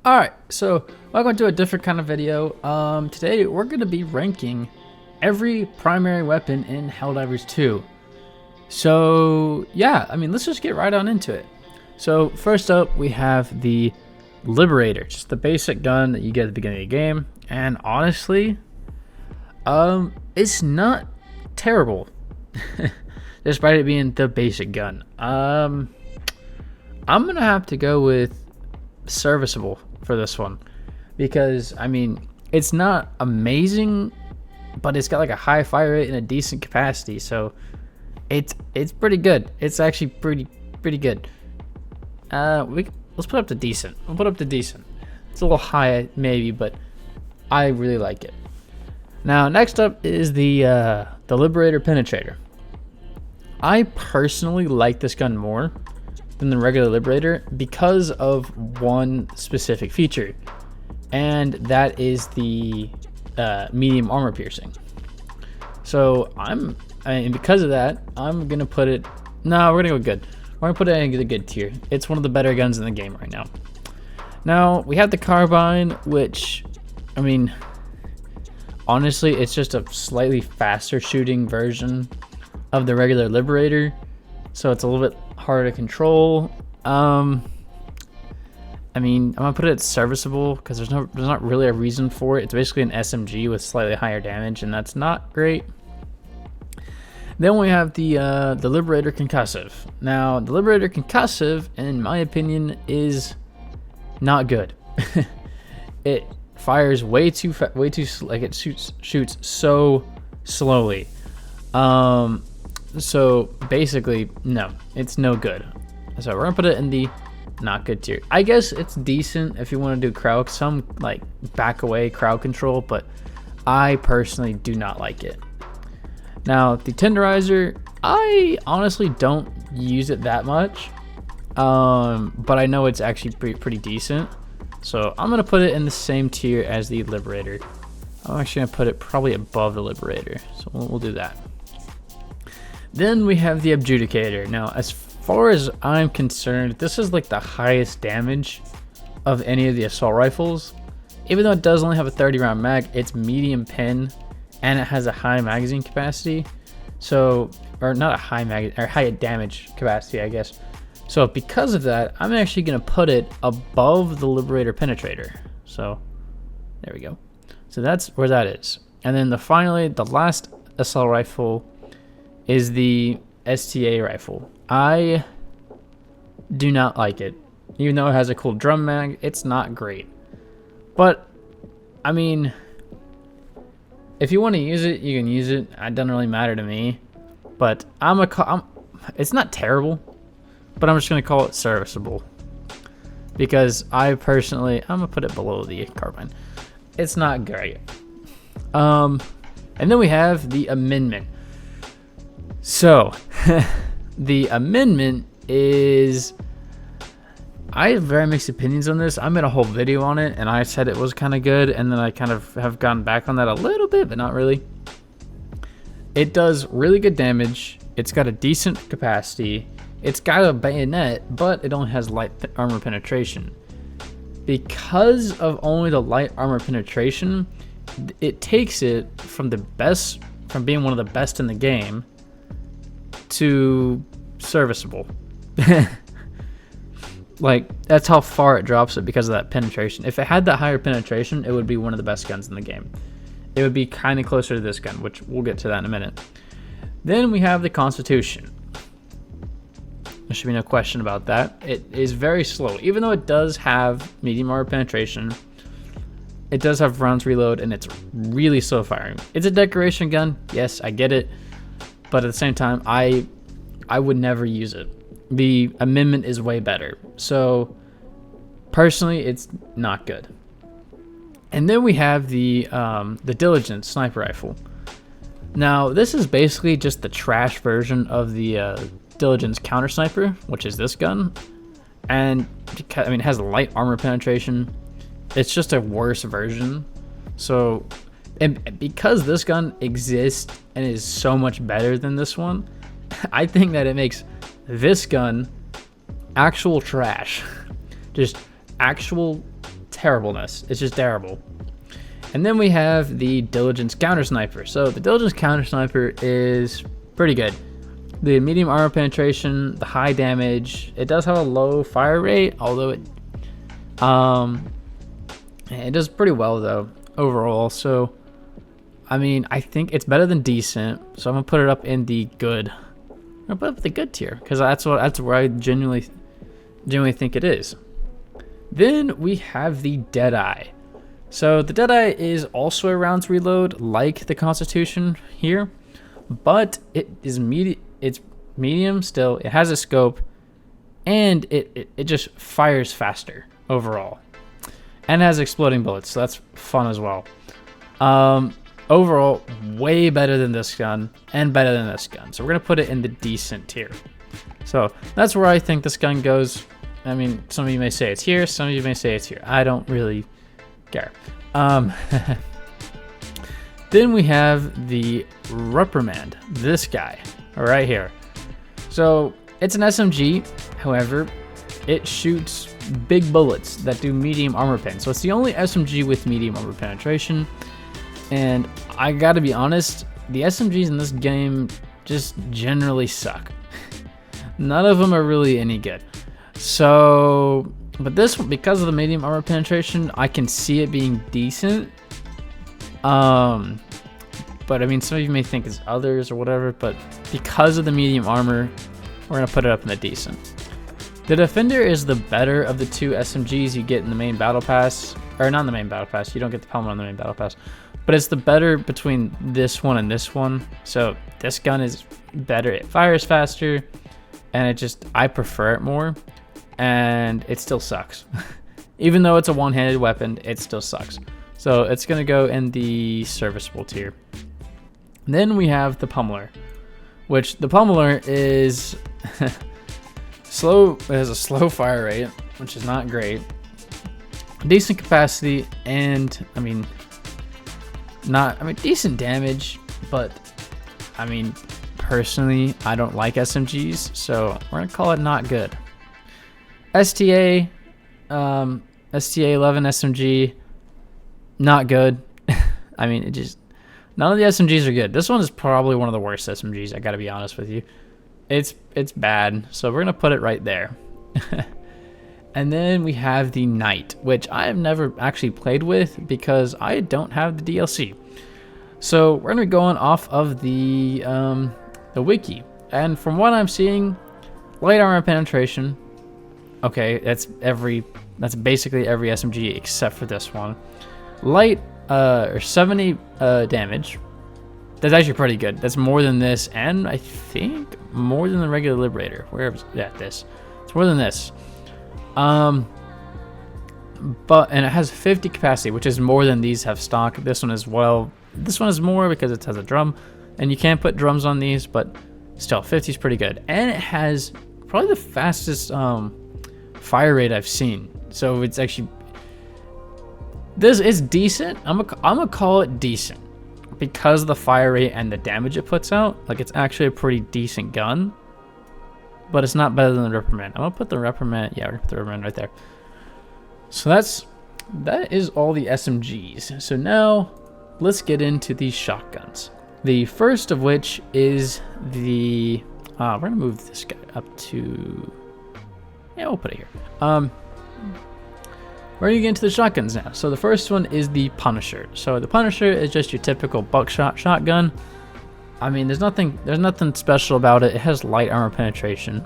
Alright, so welcome to a different kind of video. Today we're going to be ranking every primary weapon in Helldivers 2. So yeah, let's just get right on into it. So first up we have the Liberator, just the basic gun that you get at the beginning of the game. And honestly, it's not terrible, despite it being the basic gun. I'm going to have to go with serviceable for this one, because it's not amazing, but it's got like a high fire rate and a decent capacity, so it's pretty good. It's actually pretty good. Let's put up to decent. We'll put up to decent. It's a little high maybe, but I really like it. Now next up is the Liberator Penetrator. I personally like this gun more than the regular Liberator because of one specific feature, and that is the medium armor piercing. So because of that, I'm gonna put it. No, we're gonna go good. We're gonna put it in the good tier. It's one of the better guns in the game right now. Now we have the carbine, which honestly, it's just a slightly faster shooting version of the regular Liberator, so it's a little bit harder to control. I'm gonna put it at serviceable because there's not really a reason for it. It's basically an SMG with slightly higher damage, and that's not great. Then we have the Liberator Concussive. Now the Liberator Concussive, in my opinion, is not good. It fires way too like it shoots so slowly. So basically, no, it's no good. So we're gonna put it in the not good tier. I guess it's decent if you want to do crowd, some like back away crowd control, but I personally do not like it. Now the Tenderizer, I honestly don't use it that much, but I know it's actually pretty decent. So I'm gonna put it in the same tier as the Liberator. I'm actually gonna put it probably above the Liberator, so we'll do that. Then we have the Adjudicator. Now, as far as I'm concerned, this is like the highest damage of any of the assault rifles. Even though it does only have a 30 round mag, it's medium pen and it has a high magazine capacity. So, or not a high or high damage capacity, I guess. So because of that, I'm actually gonna put it above the Liberator Penetrator. So there we go. So that's where that is. And then finally, the last assault rifle is the STA rifle. I do not like it. Even though it has a cool drum mag, it's not great. But if you want to use it, you can use it. It doesn't really matter to me. But it's not terrible, but I'm just gonna call it serviceable, because I'm gonna put it below the carbine. It's not great. And then we have the amendment. So the amendment is, I have very mixed opinions on this. I made a whole video on it and I said it was kind of good, and then I kind of have gone back on that a little bit, but not really. It does really good damage. It's got a decent capacity. It's got a bayonet, but it only has light armor penetration. Because of only the light armor penetration, it takes it from being one of the best in the game to serviceable. Like, that's how far it drops it because of that penetration. If it had that higher penetration, it would be one of the best guns in the game. It would be kind of closer to this gun, which we'll get to that in a minute. Then we have the Constitution. There should be no question about that. It is very slow. Even though it does have medium armor penetration, it does have rounds reload, and it's really slow firing. It's a decoration gun, yes, I get it, but at the same time, I would never use it. The amendment is way better. So personally, it's not good. And then we have the Diligence sniper rifle. Now this is basically just the trash version of the Diligence counter sniper, which is this gun, and it has light armor penetration. It's just a worse version. So, and because this gun exists and is so much better than this one, I think that it makes this gun actual trash. Just actual terribleness. It's just terrible. And then we have the Diligence Counter Sniper. So the Diligence Counter Sniper is pretty good. The medium armor penetration, the high damage. It does have a low fire rate, although it does pretty well though overall. So I mean, I think it's better than decent. So I'm gonna put it up in the good. I'm gonna put it up the good tier because that's where I genuinely think it is. Then we have the Deadeye. So the Deadeye is also a rounds reload like the Constitution here, but it is it's medium still. It has a scope, and it just fires faster overall, and it has exploding bullets, so that's fun as well. Overall, way better than this gun and better than this gun. So we're gonna put it in the decent tier. So that's where I think this gun goes. I mean, some of you may say it's here, some of you may say it's here. I don't really care. Then we have the Reprimand, this guy right here. So it's an SMG, however, it shoots big bullets that do medium armor pen. So it's the only SMG with medium armor penetration. And I gotta be honest, the SMGs in this game just generally suck. None of them are really any good. So, but this one, because of the medium armor penetration, I can see it being decent. But I mean, some of you may think it's others or whatever, but because of the medium armor, we're gonna put it up in the decent. The Defender is the better of the two SMGs you get in the main battle pass, or not in the main battle pass, you don't get the Palmer on the main battle pass, but it's the better between this one and this one. So this gun is better, it fires faster, and I prefer it more, and it still sucks. Even though it's a one-handed weapon, it still sucks. So it's gonna go in the serviceable tier. Then we have the Pummeler, which the Pummeler is slow. It has a slow fire rate, which is not great. Decent capacity, and I mean, decent damage, but I mean, personally, I don't like SMGs, so we're gonna call it not good. STA 11 SMG, not good. I mean, none of the SMGs are good. This one is probably one of the worst SMGs, I gotta be honest with you. It's bad, so we're gonna put it right there. And then we have the Knight, which I have never actually played with because I don't have the DLC. So we're gonna be going off of the wiki, and from what I'm seeing, light armor penetration. Okay, that's basically every SMG except for this one. Light or 70 damage. That's actually pretty good. That's more than this, and I think more than the regular Liberator. This. It's more than this. And it has 50 capacity, which is more than these have stock. This one as well. This one is more because it has a drum, and you can't put drums on these, but still, 50 is pretty good. And it has probably the fastest fire rate I've seen. So it's actually, this is decent. I'm gonna call it decent because of the fire rate and the damage it puts out. Like, it's actually a pretty decent gun, but it's not better than the Reprimand. I'm gonna put the Reprimand. Yeah, we're gonna put the Reprimand right there. So that is all the SMGs. So now let's get into these shotguns. The first of which is the we're gonna move this guy up to, yeah, we'll put it here. We're gonna get into the shotguns now. So the first one is the Punisher. So the Punisher is just your typical buckshot shotgun. I mean, there's nothing special about it. It has light armor penetration.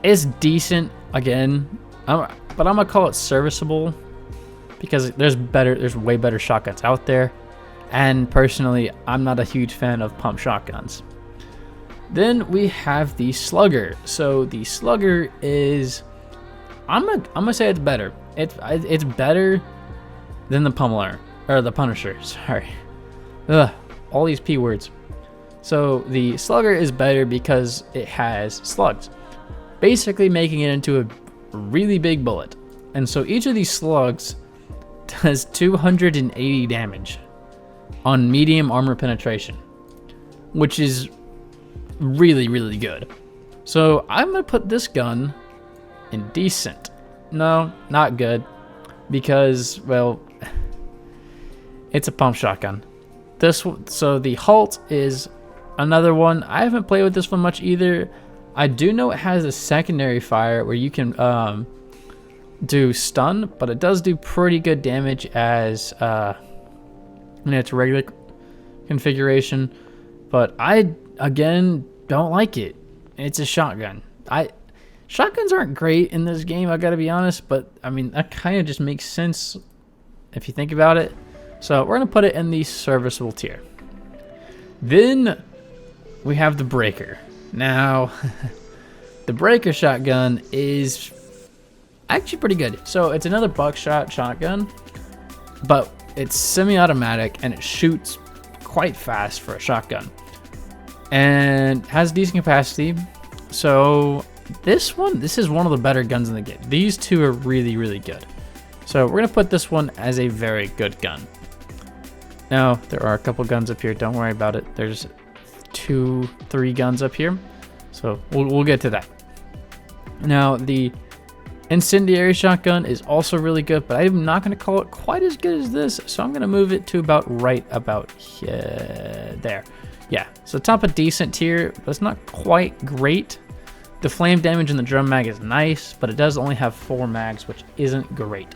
It's decent again, but I'm gonna call it serviceable because there's way better shotguns out there. And personally, I'm not a huge fan of pump shotguns. Then we have the Slugger. So the Slugger is, I'm gonna say it's better. It's better than the Pummeler, or the Punisher. Sorry, all these P words. So the Slugger is better because it has slugs, basically making it into a really big bullet. And so each of these slugs does 280 damage on medium armor penetration, which is really, really good. So I'm gonna put this gun in decent. No, not good. because, well, it's a pump shotgun. So the Halt is another one. I haven't played with this one much either. I do know it has a secondary fire where you can do stun, but it does do pretty good damage as it's a regular configuration. But I, again, don't like it. It's a shotgun. Shotguns aren't great in this game, I gotta be honest, but I mean, that kind of just makes sense if you think about it. So we're gonna put it in the serviceable tier. Then we have the Breaker. Now, the Breaker shotgun is actually pretty good. So it's another buckshot shotgun, but it's semi-automatic and it shoots quite fast for a shotgun and has decent capacity. So this is one of the better guns in the game. These two are really, really good. So we're gonna put this one as a very good gun. Now, there are a couple guns up here. Don't worry about it. There's 2, 3 guns up here. So we'll get to that. Now, the incendiary shotgun is also really good, but I'm not going to call it quite as good as this. So I'm going to move it to about right about here, there. Yeah, so top of decent tier, but it's not quite great. The flame damage in the drum mag is nice, but it does only have 4 mags, which isn't great.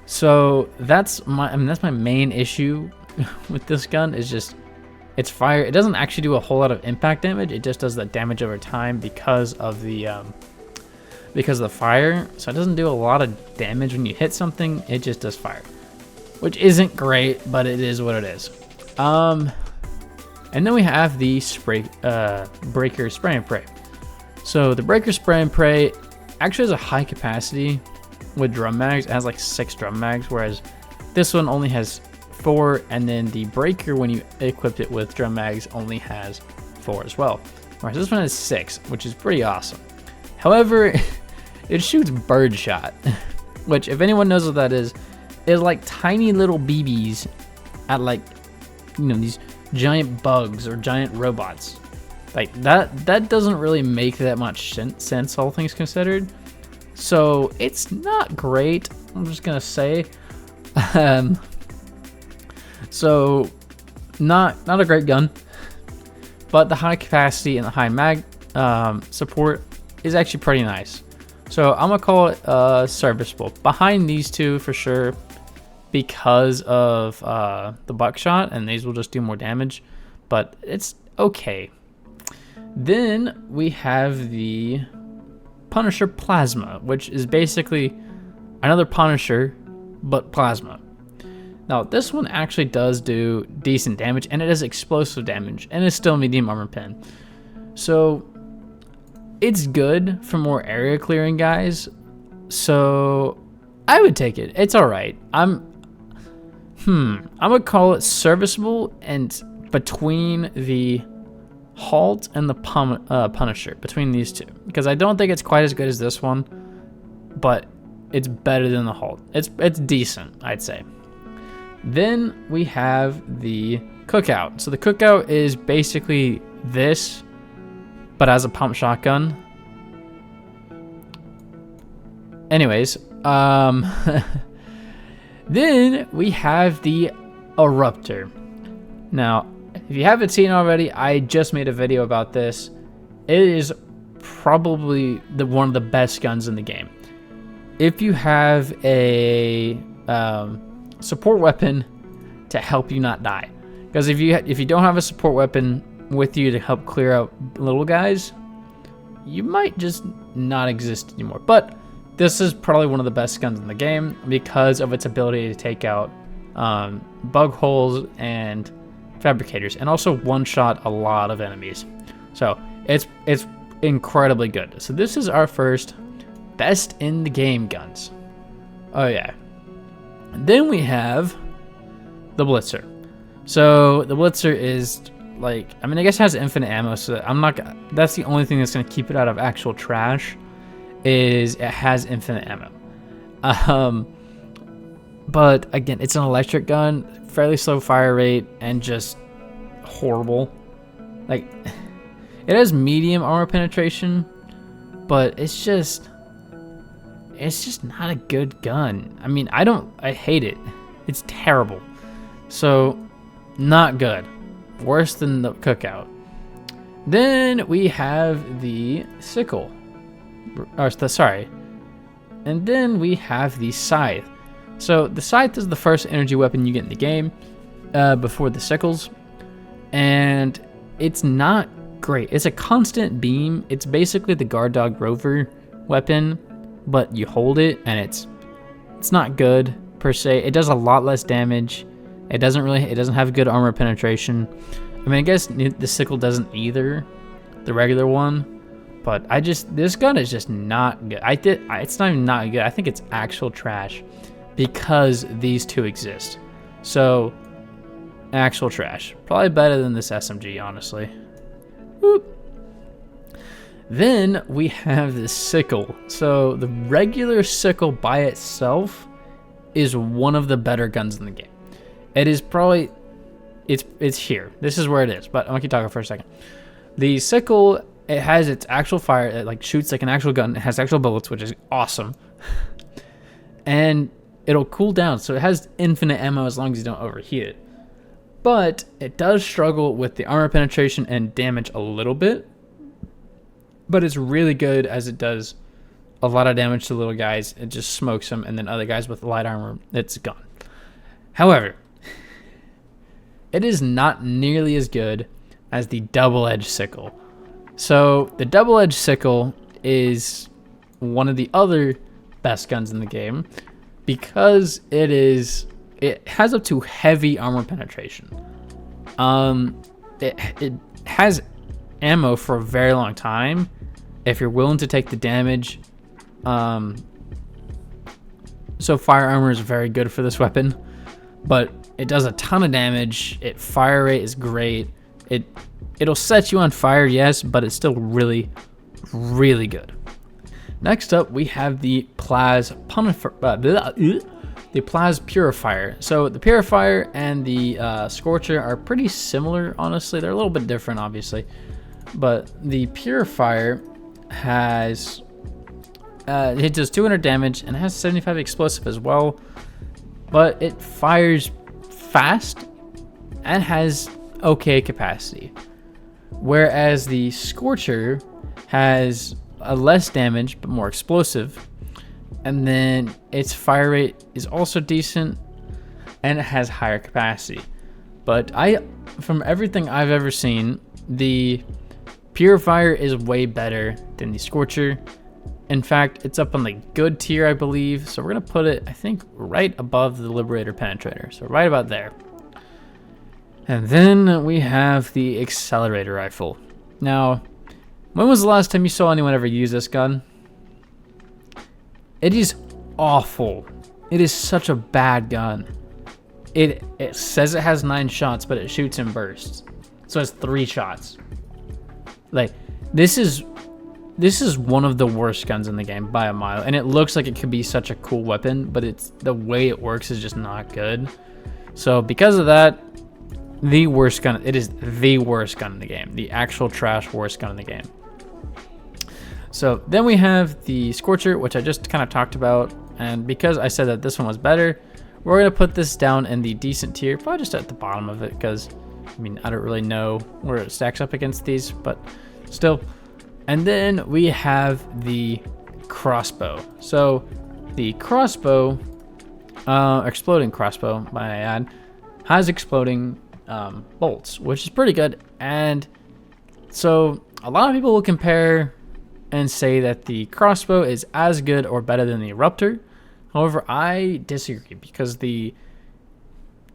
So that's my main issue with this gun is just its fire. It doesn't actually do a whole lot of impact damage. It just does that damage over time because of the fire. So it doesn't do a lot of damage when you hit something. It just does fire, which isn't great, but it is what it is. And then we have the Breaker Spray and Pray. So the Breaker Spray and Pray actually has a high capacity with drum mags. It has like 6 drum mags, whereas this one only has 4, and then the Breaker, when you equip it with drum mags, only has 4 as well. Whereas this one has 6, which is pretty awesome. However, it shoots birdshot, which, if anyone knows what that is like tiny little BBs at, like, you know, these giant bugs or giant robots. Like that doesn't really make that much sense, all things considered. So it's not great, I'm just gonna say. So not a great gun, but the high capacity and the high mag support is actually pretty nice. So I'm gonna call it serviceable behind these two for sure, because of the buckshot, and these will just do more damage, but it's okay. Then we have the Punisher Plasma, which is basically another Punisher, but plasma. Now, this one actually does do decent damage, and it does explosive damage, and it's still medium armor pen. So it's good for more area clearing guys. So I would take it. It's all right. I'm gonna call it serviceable, and between the Halt and the Punisher, between these two, because I don't think it's quite as good as this one, but it's better than the Halt. It's decent, I'd say. Then we have the Cookout. So the Cookout is basically this, but as a pump shotgun. Anyways, then we have the Eruptor. Now, if you haven't seen already, I just made a video about this. It is probably one of the best guns in the game. If you have a support weapon to help you not die, because if you don't have a support weapon with you to help clear out little guys, you might just not exist anymore. But this is probably one of the best guns in the game because of its ability to take out bug holes and fabricators, and also one-shot a lot of enemies. So it's incredibly good. So this is our first best in the game guns. Oh yeah. Then we have the Blitzer. So the Blitzer is like, I mean, I guess it has infinite ammo, so that's the only thing that's going to keep it out of actual trash, is it has infinite ammo. But again, it's an electric gun, fairly slow fire rate, and just horrible. Like, it has medium armor penetration, but it's it's just not a good gun. I mean, I hate it. It's terrible. So, not good. Worse than the cookout. Then we have the sickle. And then we have the scythe. So the scythe is the first energy weapon you get in the game before the sickles. And it's not great. It's a constant beam. It's basically the guard dog rover weapon, but you hold it and it's not good per se. It does a lot less damage. It doesn't have good armor penetration. I mean, I guess the sickle doesn't either, the regular one. But this gun is just not good. It's not even not good. I think it's actual trash because these two exist. So, actual trash. Probably better than this SMG, honestly. Whoop. Then we have the sickle. So, the regular sickle by itself is one of the better guns in the game. It is probably, it's here. This is where it is. But I'm going to keep talking for a second. The sickle, it has its actual fire. It like shoots like an actual gun. It has actual bullets, which is awesome. And it'll cool down, so it has infinite ammo as long as you don't overheat it. But it does struggle with the armor penetration and damage a little bit. But it's really good as it does a lot of damage to little guys. It just smokes them, and then other guys with light armor, it's gone. However, it is not nearly as good as the double-edged sickle. So the double-edged sickle is one of the other best guns in the game because it has up to heavy armor penetration. It has ammo for a very long time if you're willing to take the damage. So fire armor is very good for this weapon, but it does a ton of damage. Fire rate is great. It'll set you on fire, yes, but it's still really, really good. Next up, we have the Plaz Purifier. So the Purifier and the Scorcher are pretty similar, honestly. They're a little bit different, obviously. But the Purifier has, it does 200 damage and has 75 explosive as well. But it fires fast and has okay capacity. Whereas the Scorcher has a less damage but more explosive, and then its fire rate is also decent and it has higher capacity. But from everything I've ever seen, the Purifier is way better than the Scorcher. In fact, it's up on the good tier, I believe. So we're gonna put it, I think, right above the Liberator Penetrator. So right about there. And then we have the Accelerator Rifle. Now, when was the last time you saw anyone ever use this gun? It is awful. It is such a bad gun. It says it has 9 shots, but it shoots in bursts. So it's 3 shots. Like, this is one of the worst guns in the game by a mile. And it looks like it could be such a cool weapon, but the way it works is just not good. So because of that, the worst gun. It is the worst gun in the game. The actual trash worst gun in the game. So then we have the Scorcher, which I just kind of talked about. And because I said that this one was better, we're going to put this down in the decent tier. Probably just at the bottom of it because, I mean, I don't really know where it stacks up against these, but still. And then we have the crossbow. So the crossbow, exploding crossbow, might I add, has exploding bolts, which is pretty good. And so a lot of people will compare and say that the crossbow is as good or better than the Eruptor. However, I disagree because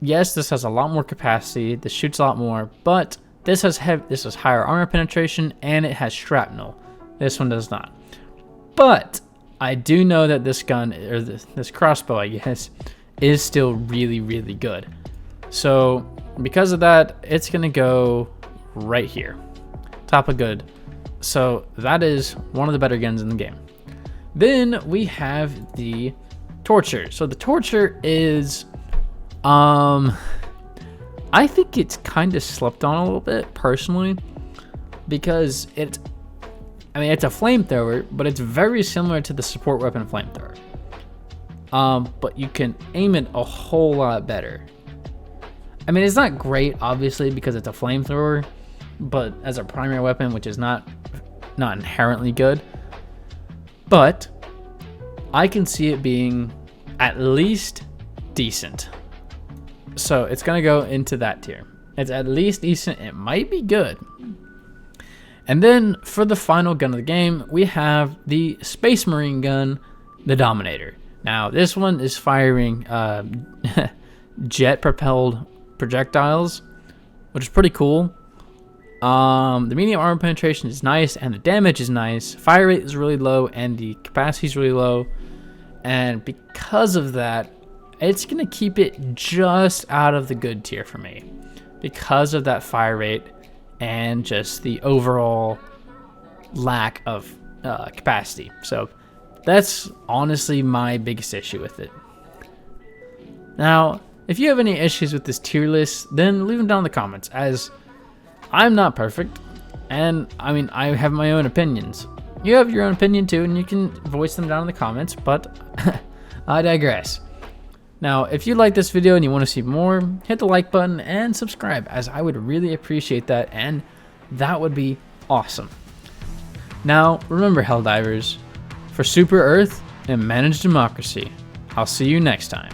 yes, this has a lot more capacity, this shoots a lot more, but this has higher armor penetration and it has shrapnel. This one does not. But I do know that this gun, or this crossbow, I guess, is still really, really good. So because of that, it's gonna go right here, top of good. So that is one of the better guns in the game. Then we have the Torture. So the Torture is, I think it's kind of slept on a little bit personally, because I mean, it's a flamethrower, but it's very similar to the support weapon flamethrower. But you can aim it a whole lot better. I mean, it's not great, obviously, because it's a flamethrower, but as a primary weapon, which is not inherently good. But I can see it being at least decent. So it's gonna go into that tier. It's at least decent. It might be good. And then for the final gun of the game, we have the Space Marine gun, the Dominator. Now this one is firing jet-propelled projectiles, which is pretty cool. The medium armor penetration is nice, and the damage is nice. Fire rate is really low, and the capacity is really low. And because of that, it's gonna keep it just out of the good tier for me, because of that fire rate and just the overall lack of capacity. So that's honestly my biggest issue with it. Now, if you have any issues with this tier list, then leave them down in the comments, as I'm not perfect, and I mean, I have my own opinions. You have your own opinion too, and you can voice them down in the comments, but I digress. Now, if you like this video and you want to see more, hit the like button and subscribe, as I would really appreciate that, and that would be awesome. Now, remember, Helldivers, for Super Earth and managed democracy, I'll see you next time.